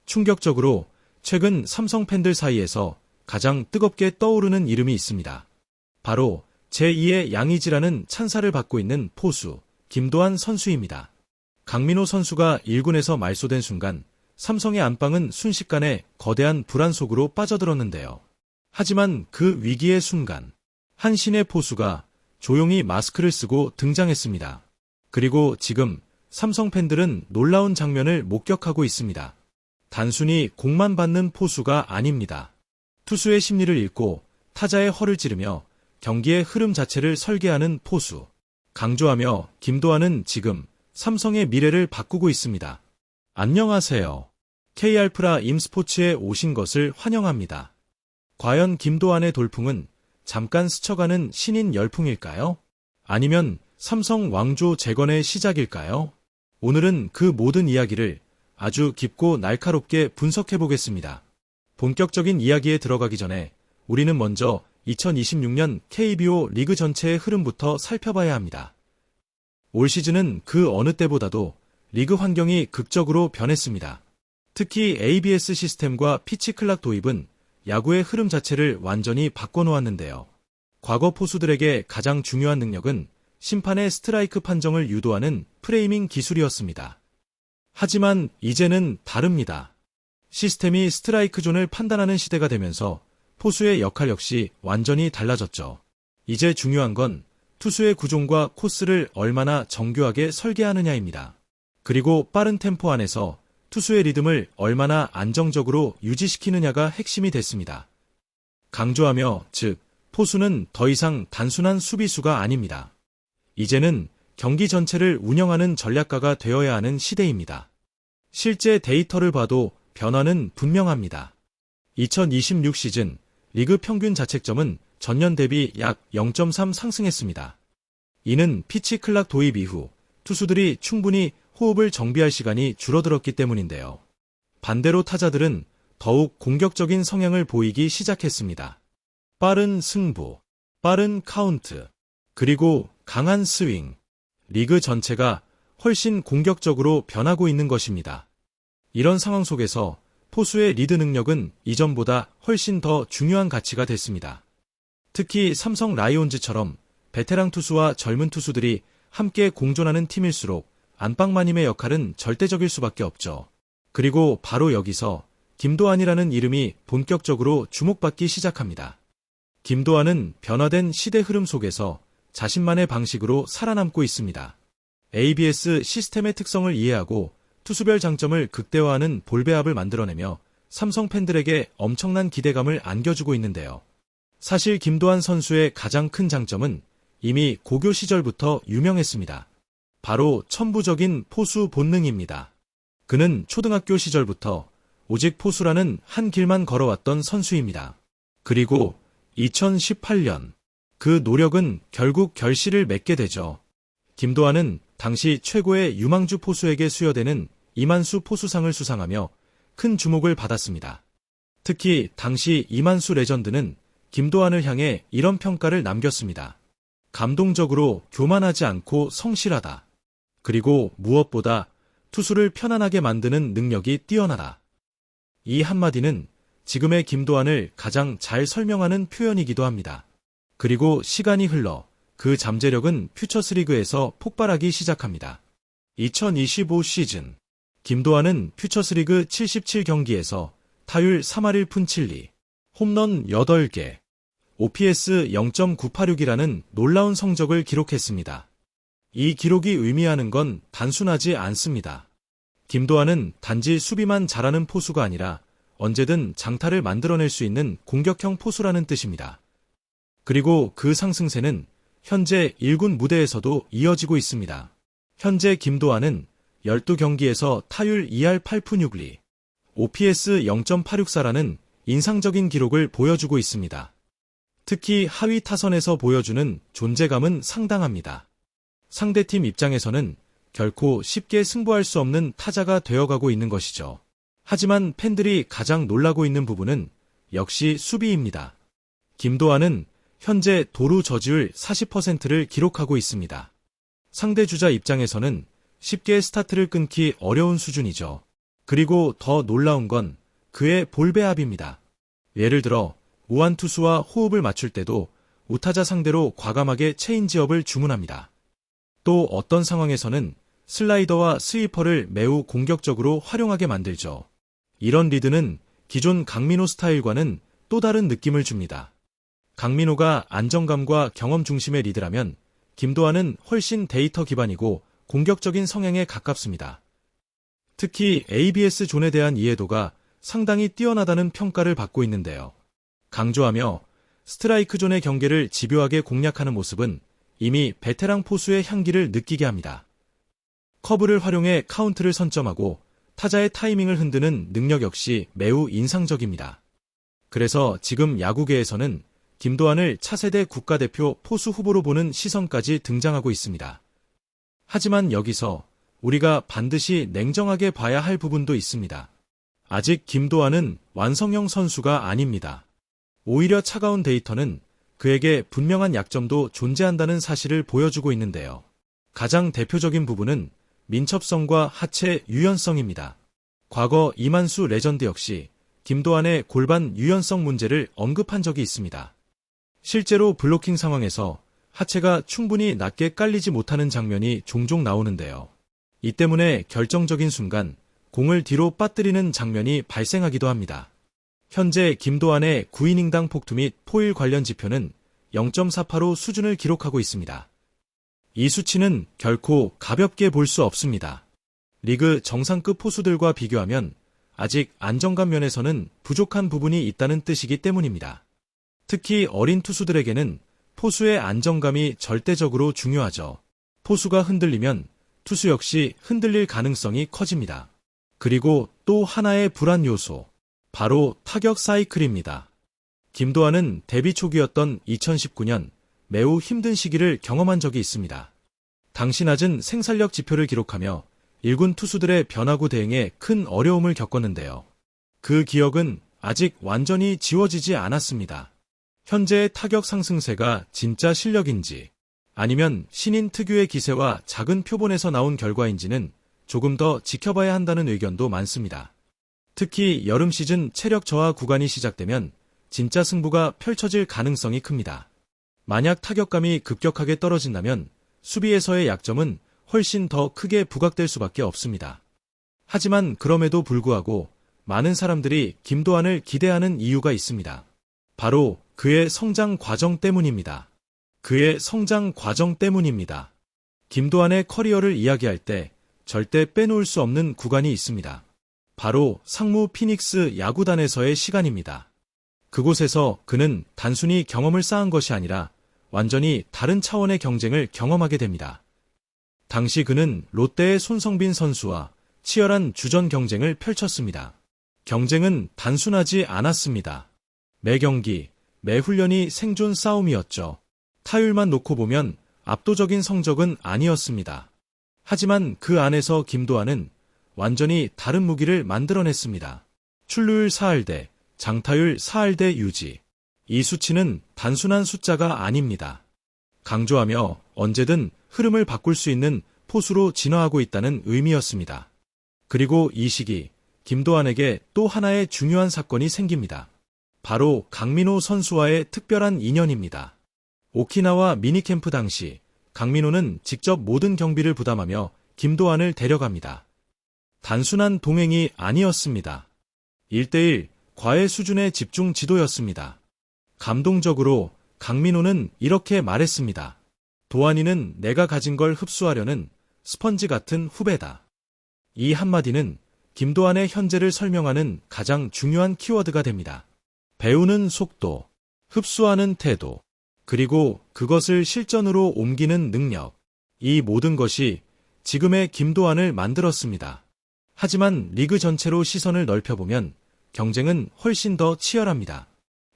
충격적으로 최근 삼성 팬들 사이에서 가장 뜨겁게 떠오르는 이름이 있습니다. 바로 제2의 양의지라는 찬사를 받고 있는 포수 김도환 선수입니다. 강민호 선수가 1군에서 말소된 순간 삼성의 안방은 순식간에 거대한 불안 속으로 빠져들었는데요. 하지만 그 위기의 순간 한 신의 포수가 조용히 마스크를 쓰고 등장했습니다. 그리고 지금 삼성 팬들은 놀라운 장면을 목격하고 있습니다. 단순히 공만 받는 포수가 아닙니다. 투수의 심리를 읽고 타자의 허를 찌르며 경기의 흐름 자체를 설계하는 포수. 강조하며 김도환은 지금 삼성의 미래를 바꾸고 있습니다. 안녕하세요. K알프라 임스포츠에 오신 것을 환영합니다. 과연 김도환의 돌풍은 잠깐 스쳐가는 신인 열풍일까요? 아니면 삼성 왕조 재건의 시작일까요? 오늘은 그 모든 이야기를 아주 깊고 날카롭게 분석해 보겠습니다. 본격적인 이야기에 들어가기 전에 우리는 먼저 2026년 KBO 리그 전체의 흐름부터 살펴봐야 합니다. 올 시즌은 그 어느 때보다도 리그 환경이 극적으로 변했습니다. 특히 ABS 시스템과 피치 클락 도입은 야구의 흐름 자체를 완전히 바꿔놓았는데요. 과거 포수들에게 가장 중요한 능력은 심판의 스트라이크 판정을 유도하는 프레이밍 기술이었습니다. 하지만 이제는 다릅니다. 시스템이 스트라이크 존을 판단하는 시대가 되면서 포수의 역할 역시 완전히 달라졌죠. 이제 중요한 건 투수의 구종과 코스를 얼마나 정교하게 설계하느냐입니다. 그리고 빠른 템포 안에서 투수의 리듬을 얼마나 안정적으로 유지시키느냐가 핵심이 됐습니다. 강조하며 즉 포수는 더 이상 단순한 수비수가 아닙니다. 이제는 경기 전체를 운영하는 전략가가 되어야 하는 시대입니다. 실제 데이터를 봐도 변화는 분명합니다. 2026 시즌 리그 평균 자책점은 전년 대비 약 0.3 상승했습니다. 이는 피치 클락 도입 이후 투수들이 충분히 호흡을 정비할 시간이 줄어들었기 때문인데요. 반대로 타자들은 더욱 공격적인 성향을 보이기 시작했습니다. 빠른 승부, 빠른 카운트, 그리고 강한 스윙. 리그 전체가 훨씬 공격적으로 변하고 있는 것입니다. 이런 상황 속에서 포수의 리드 능력은 이전보다 훨씬 더 중요한 가치가 됐습니다. 특히 삼성 라이온즈처럼 베테랑 투수와 젊은 투수들이 함께 공존하는 팀일수록 안방마님의 역할은 절대적일 수밖에 없죠. 그리고 바로 여기서 김도환이라는 이름이 본격적으로 주목받기 시작합니다. 김도환은 변화된 시대 흐름 속에서 자신만의 방식으로 살아남고 있습니다. ABS 시스템의 특성을 이해하고 투수별 장점을 극대화하는 볼배합을 만들어내며 삼성 팬들에게 엄청난 기대감을 안겨주고 있는데요. 사실 김도환 선수의 가장 큰 장점은 이미 고교 시절부터 유명했습니다. 바로 천부적인 포수 본능입니다. 그는 초등학교 시절부터 오직 포수라는 한 길만 걸어왔던 선수입니다. 그리고 2018년 그 노력은 결국 결실을 맺게 되죠. 김도환은 당시 최고의 유망주 포수에게 수여되는 이만수 포수상을 수상하며 큰 주목을 받았습니다. 특히 당시 이만수 레전드는 김도환을 향해 이런 평가를 남겼습니다. 감동적으로 교만하지 않고 성실하다. 그리고 무엇보다 투수를 편안하게 만드는 능력이 뛰어나다. 이 한마디는 지금의 김도환을 가장 잘 설명하는 표현이기도 합니다. 그리고 시간이 흘러 그 잠재력은 퓨처스리그에서 폭발하기 시작합니다. 2025 시즌 김도환은 퓨처스리그 77경기에서 타율 3할 1푼 7리, 홈런 8개, OPS 0.986이라는 놀라운 성적을 기록했습니다. 이 기록이 의미하는 건 단순하지 않습니다. 김도환은 단지 수비만 잘하는 포수가 아니라 언제든 장타를 만들어낼 수 있는 공격형 포수라는 뜻입니다. 그리고 그 상승세는 현재 1군 무대에서도 이어지고 있습니다. 현재 김도환은 12경기에서 타율 2할 8푼 6리, OPS 0.864라는 인상적인 기록을 보여주고 있습니다. 특히 하위 타선에서 보여주는 존재감은 상당합니다. 상대팀 입장에서는 결코 쉽게 승부할 수 없는 타자가 되어가고 있는 것이죠. 하지만 팬들이 가장 놀라고 있는 부분은 역시 수비입니다. 김도환은 현재 도루 저지율 40%를 기록하고 있습니다. 상대 주자 입장에서는 쉽게 스타트를 끊기 어려운 수준이죠. 그리고 더 놀라운 건 그의 볼 배합입니다. 예를 들어 우완 투수와 호흡을 맞출 때도 우타자 상대로 과감하게 체인지업을 주문합니다. 또 어떤 상황에서는 슬라이더와 스위퍼를 매우 공격적으로 활용하게 만들죠. 이런 리드는 기존 강민호 스타일과는 또 다른 느낌을 줍니다. 강민호가 안정감과 경험 중심의 리드라면 김도환은 훨씬 데이터 기반이고 공격적인 성향에 가깝습니다. 특히 ABS 존에 대한 이해도가 상당히 뛰어나다는 평가를 받고 있는데요. 강조하며 스트라이크 존의 경계를 집요하게 공략하는 모습은 이미 베테랑 포수의 향기를 느끼게 합니다. 커브를 활용해 카운트를 선점하고 타자의 타이밍을 흔드는 능력 역시 매우 인상적입니다. 그래서 지금 야구계에서는 김도환을 차세대 국가대표 포수 후보로 보는 시선까지 등장하고 있습니다. 하지만 여기서 우리가 반드시 냉정하게 봐야 할 부분도 있습니다. 아직 김도환은 완성형 선수가 아닙니다. 오히려 차가운 데이터는 그에게 분명한 약점도 존재한다는 사실을 보여주고 있는데요. 가장 대표적인 부분은 민첩성과 하체 유연성입니다. 과거 이만수 레전드 역시 김도환의 골반 유연성 문제를 언급한 적이 있습니다. 실제로 블로킹 상황에서 하체가 충분히 낮게 깔리지 못하는 장면이 종종 나오는데요. 이 때문에 결정적인 순간 공을 뒤로 빠뜨리는 장면이 발생하기도 합니다. 현재 김도환의 9이닝당 폭투 및 포일 관련 지표는 0.48로 수준을 기록하고 있습니다. 이 수치는 결코 가볍게 볼 수 없습니다. 리그 정상급 포수들과 비교하면 아직 안정감 면에서는 부족한 부분이 있다는 뜻이기 때문입니다. 특히 어린 투수들에게는 포수의 안정감이 절대적으로 중요하죠. 포수가 흔들리면 투수 역시 흔들릴 가능성이 커집니다. 그리고 또 하나의 불안 요소, 바로 타격 사이클입니다. 김도환은 데뷔 초기였던 2019년 매우 힘든 시기를 경험한 적이 있습니다. 당시 낮은 생산력 지표를 기록하며 1군 투수들의 변화구 대응에 큰 어려움을 겪었는데요. 그 기억은 아직 완전히 지워지지 않았습니다. 현재의 타격 상승세가 진짜 실력인지 아니면 신인 특유의 기세와 작은 표본에서 나온 결과인지는 조금 더 지켜봐야 한다는 의견도 많습니다. 특히 여름 시즌 체력 저하 구간이 시작되면 진짜 승부가 펼쳐질 가능성이 큽니다. 만약 타격감이 급격하게 떨어진다면 수비에서의 약점은 훨씬 더 크게 부각될 수밖에 없습니다. 하지만 그럼에도 불구하고 많은 사람들이 김도환을 기대하는 이유가 있습니다. 바로 그의 성장 과정 때문입니다. 그의 성장 과정 때문입니다. 김도환의 커리어를 이야기할 때 절대 빼놓을 수 없는 구간이 있습니다. 바로 상무 피닉스 야구단에서의 시간입니다. 그곳에서 그는 단순히 경험을 쌓은 것이 아니라 완전히 다른 차원의 경쟁을 경험하게 됩니다. 당시 그는 롯데의 손성빈 선수와 치열한 주전 경쟁을 펼쳤습니다. 경쟁은 단순하지 않았습니다. 매 경기, 매 훈련이 생존 싸움이었죠. 타율만 놓고 보면 압도적인 성적은 아니었습니다. 하지만 그 안에서 김도환은 완전히 다른 무기를 만들어냈습니다. 출루율 4할대, 장타율 4할대 유지. 이 수치는 단순한 숫자가 아닙니다. 강조하며 언제든 흐름을 바꿀 수 있는 포수로 진화하고 있다는 의미였습니다. 그리고 이 시기 김도환에게 또 하나의 중요한 사건이 생깁니다. 바로 강민호 선수와의 특별한 인연입니다. 오키나와 미니캠프 당시 강민호는 직접 모든 경비를 부담하며 김도환을 데려갑니다. 단순한 동행이 아니었습니다. 1대1 과외 수준의 집중 지도였습니다. 감동적으로 강민호는 이렇게 말했습니다. 도환이는 내가 가진 걸 흡수하려는 스펀지 같은 후배다. 이 한마디는 김도환의 현재를 설명하는 가장 중요한 키워드가 됩니다. 배우는 속도, 흡수하는 태도, 그리고 그것을 실전으로 옮기는 능력. 이 모든 것이 지금의 김도환을 만들었습니다. 하지만 리그 전체로 시선을 넓혀보면 경쟁은 훨씬 더 치열합니다.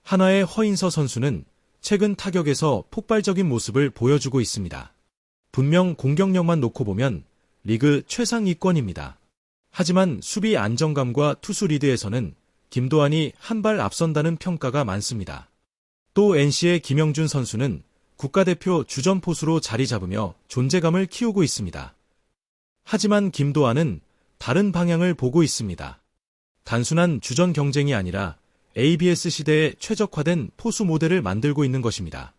한화의 허인서 선수는 최근 타격에서 폭발적인 모습을 보여주고 있습니다. 분명 공격력만 놓고 보면 리그 최상위권입니다. 하지만 수비 안정감과 투수 리드에서는 김도환이 한 발 앞선다는 평가가 많습니다. 또 NC의 김영준 선수는 국가대표 주전 포수로 자리 잡으며 존재감을 키우고 있습니다. 하지만 김도환은 다른 방향을 보고 있습니다. 단순한 주전 경쟁이 아니라 ABS 시대에 최적화된 포수 모델을 만들고 있는 것입니다.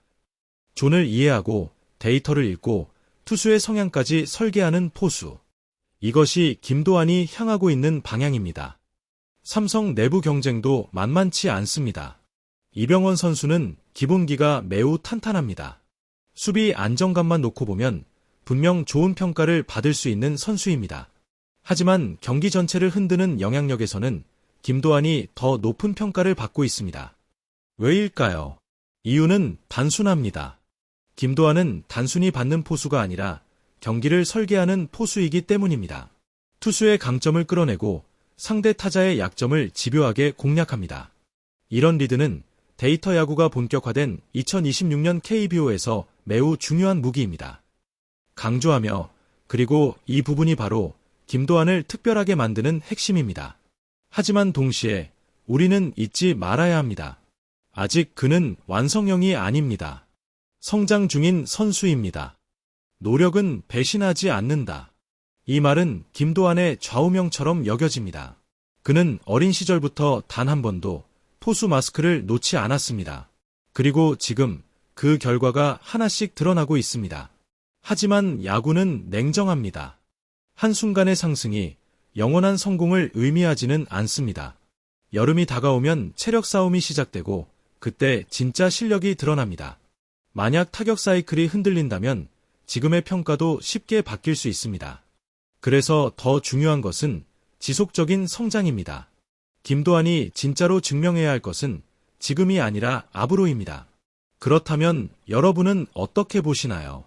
존을 이해하고 데이터를 읽고 투수의 성향까지 설계하는 포수. 이것이 김도환이 향하고 있는 방향입니다. 삼성 내부 경쟁도 만만치 않습니다. 이병헌 선수는 기본기가 매우 탄탄합니다. 수비 안정감만 놓고 보면 분명 좋은 평가를 받을 수 있는 선수입니다. 하지만 경기 전체를 흔드는 영향력에서는 김도환이 더 높은 평가를 받고 있습니다. 왜일까요? 이유는 단순합니다. 김도환은 단순히 받는 포수가 아니라 경기를 설계하는 포수이기 때문입니다. 투수의 강점을 끌어내고 상대 타자의 약점을 집요하게 공략합니다. 이런 리드는 데이터 야구가 본격화된 2026년 KBO에서 매우 중요한 무기입니다. 강조하며 그리고 이 부분이 바로 김도환을 특별하게 만드는 핵심입니다. 하지만 동시에 우리는 잊지 말아야 합니다. 아직 그는 완성형이 아닙니다. 성장 중인 선수입니다. 노력은 배신하지 않는다. 이 말은 김도환의 좌우명처럼 여겨집니다. 그는 어린 시절부터 단 한 번도 포수 마스크를 놓지 않았습니다. 그리고 지금 그 결과가 하나씩 드러나고 있습니다. 하지만 야구는 냉정합니다. 한순간의 상승이 영원한 성공을 의미하지는 않습니다. 여름이 다가오면 체력 싸움이 시작되고 그때 진짜 실력이 드러납니다. 만약 타격 사이클이 흔들린다면 지금의 평가도 쉽게 바뀔 수 있습니다. 그래서 더 중요한 것은 지속적인 성장입니다. 김도환이 진짜로 증명해야 할 것은 지금이 아니라 앞으로입니다. 그렇다면 여러분은 어떻게 보시나요?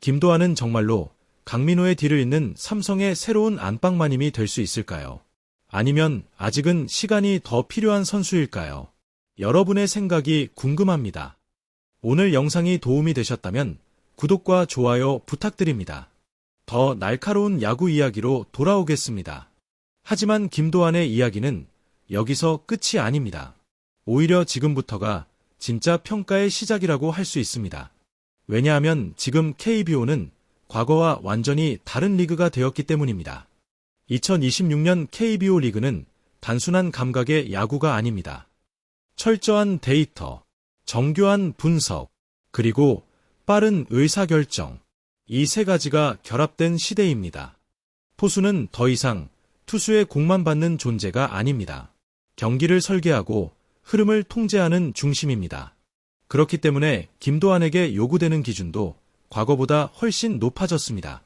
김도환은 정말로 강민호의 뒤를 잇는 삼성의 새로운 안방마님이 될 수 있을까요? 아니면 아직은 시간이 더 필요한 선수일까요? 여러분의 생각이 궁금합니다. 오늘 영상이 도움이 되셨다면 구독과 좋아요 부탁드립니다. 더 날카로운 야구 이야기로 돌아오겠습니다. 하지만 김도환의 이야기는 여기서 끝이 아닙니다. 오히려 지금부터가 진짜 평가의 시작이라고 할 수 있습니다. 왜냐하면 지금 KBO는 과거와 완전히 다른 리그가 되었기 때문입니다. 2026년 KBO 리그는 단순한 감각의 야구가 아닙니다. 철저한 데이터, 정교한 분석, 그리고 빠른 의사결정. 이 세 가지가 결합된 시대입니다. 포수는 더 이상 투수의 공만 받는 존재가 아닙니다. 경기를 설계하고 흐름을 통제하는 중심입니다. 그렇기 때문에 김도환에게 요구되는 기준도 과거보다 훨씬 높아졌습니다.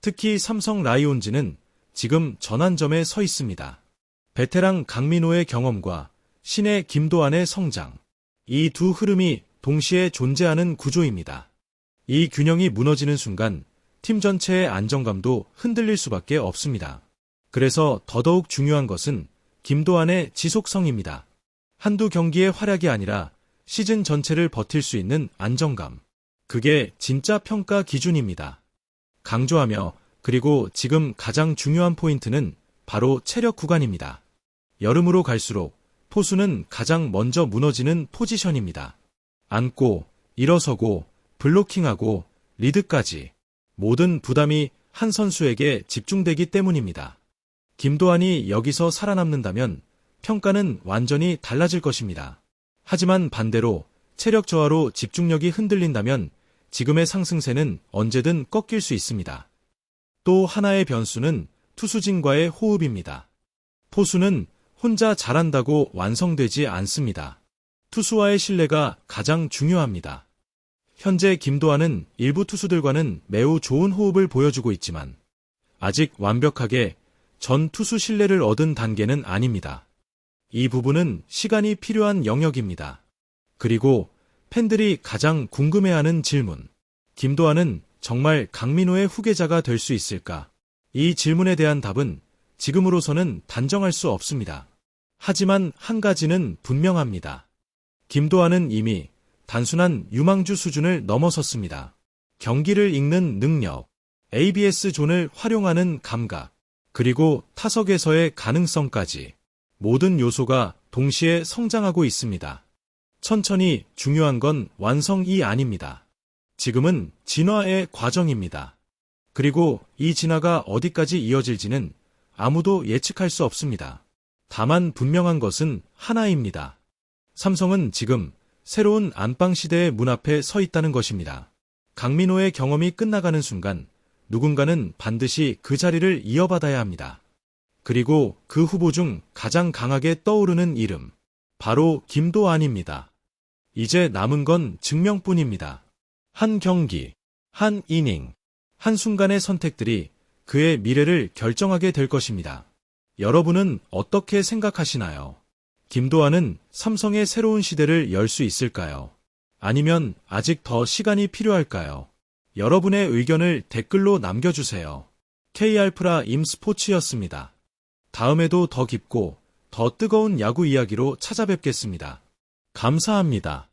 특히 삼성 라이온즈는 지금 전환점에 서 있습니다. 베테랑 강민호의 경험과 신의 김도환의 성장. 이 두 흐름이 동시에 존재하는 구조입니다. 이 균형이 무너지는 순간 팀 전체의 안정감도 흔들릴 수밖에 없습니다. 그래서 더더욱 중요한 것은 김도환의 지속성입니다. 한두 경기의 활약이 아니라 시즌 전체를 버틸 수 있는 안정감. 그게 진짜 평가 기준입니다. 강조하며 그리고 지금 가장 중요한 포인트는 바로 체력 구간입니다. 여름으로 갈수록 포수는 가장 먼저 무너지는 포지션입니다. 앉고, 일어서고, 블로킹하고, 리드까지 모든 부담이 한 선수에게 집중되기 때문입니다. 김도환이 여기서 살아남는다면 평가는 완전히 달라질 것입니다. 하지만 반대로 체력 저하로 집중력이 흔들린다면 지금의 상승세는 언제든 꺾일 수 있습니다. 또 하나의 변수는 투수진과의 호흡입니다. 포수는 혼자 잘한다고 완성되지 않습니다. 투수와의 신뢰가 가장 중요합니다. 현재 김도환은 일부 투수들과는 매우 좋은 호흡을 보여주고 있지만 아직 완벽하게 전 투수 신뢰를 얻은 단계는 아닙니다. 이 부분은 시간이 필요한 영역입니다. 그리고 팬들이 가장 궁금해하는 질문. 김도환은 정말 강민호의 후계자가 될 수 있을까? 이 질문에 대한 답은 지금으로서는 단정할 수 없습니다. 하지만 한 가지는 분명합니다. 김도환은 이미 단순한 유망주 수준을 넘어섰습니다. 경기를 읽는 능력, ABS 존을 활용하는 감각, 그리고 타석에서의 가능성까지 모든 요소가 동시에 성장하고 있습니다. 천천히 중요한 건 완성이 아닙니다. 지금은 진화의 과정입니다. 그리고 이 진화가 어디까지 이어질지는 아무도 예측할 수 없습니다. 다만 분명한 것은 하나입니다. 삼성은 지금 새로운 안방 시대의 문 앞에 서 있다는 것입니다. 강민호의 경험이 끝나가는 순간 누군가는 반드시 그 자리를 이어받아야 합니다. 그리고 그 후보 중 가장 강하게 떠오르는 이름, 바로 김도안입니다. 이제 남은 건 증명뿐입니다. 한 경기, 한 이닝, 한순간의 선택들이 그의 미래를 결정하게 될 것입니다. 여러분은 어떻게 생각하시나요? 김도안은 삼성의 새로운 시대를 열 수 있을까요? 아니면 아직 더 시간이 필요할까요? 여러분의 의견을 댓글로 남겨주세요. K알프라 임스포츠였습니다. 다음에도 더 깊고 더 뜨거운 야구 이야기로 찾아뵙겠습니다. 감사합니다.